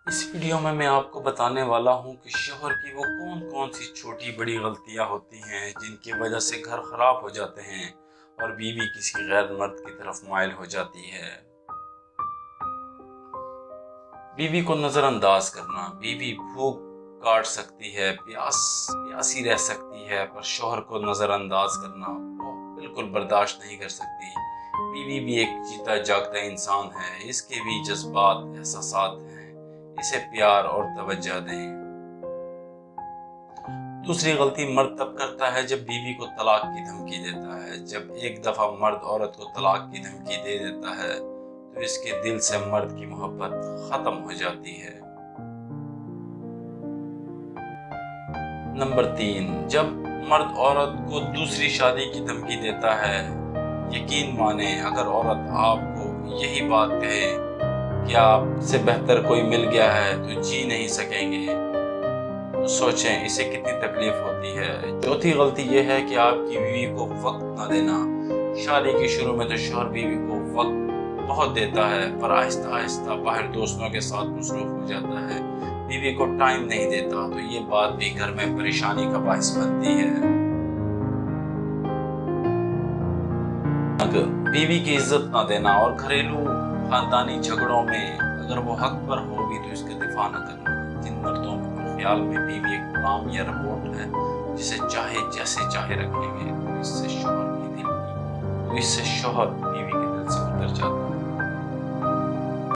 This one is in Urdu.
اس ویڈیو میں آپ کو بتانے والا ہوں کہ شوہر کی وہ کون کون سی چھوٹی بڑی غلطیاں ہوتی ہیں جن کی وجہ سے گھر خراب ہو جاتے ہیں اور بیوی کسی غیر مرد کی طرف مائل ہو جاتی ہے۔ بیوی کو نظر انداز کرنا۔ بیوی بھوک کاٹ سکتی ہے، پیاسی رہ سکتی ہے، پر شوہر کو نظر انداز کرنا وہ بالکل برداشت نہیں کر سکتی۔ بیوی بھی ایک جیتا جاگتا انسان ہے، اس کے بھی جذبات، احساسات ہیں، اسے پیار اور توجہ دیں۔ دوسری غلطی مرد تب کرتا ہے جب بیوی کو طلاق کی دھمکی دیتا ہے۔ جب ایک دفعہ مرد عورت کو طلاق کی دھمکی دے دیتا ہے تو اس کے دل سے مرد کی محبت ختم ہو جاتی ہے۔ نمبر 3، جب مرد عورت کو دوسری شادی کی دھمکی دیتا ہے۔ یقین مانیں اگر عورت آپ کو یہی بات کہے کہ آپ سے بہتر کوئی مل گیا ہے تو جی نہیں سکیں گے، تو سوچیں اسے کتنی تکلیف ہوتی ہے۔ چوتھی غلطی یہ ہے کہ آپ کی بیوی کو وقت نہ دینا۔ شادی کے شروع میں تو شوہر بیوی کو وقت بہت دیتا ہے، پر آہستہ آہستہ باہر دوستوں کے ساتھ مصروف ہو جاتا ہے، بیوی کو ٹائم نہیں دیتا، تو یہ بات بھی گھر میں پریشانی کا باعث بنتی ہے۔ بیوی کی عزت نہ دینا اور گھریلو خاندانی جھگڑوں میں اگر وہ حق پر ہو بھی تو اس کا دفاع نہ کرنا۔ جن مردوں کے خیال میں بیوی ایک غلام یا ربوٹ ہے جسے چاہے جیسے چاہے رکھیں گے، تو اس سے شوہر بیوی کے دل سے اتر جاتا ہے۔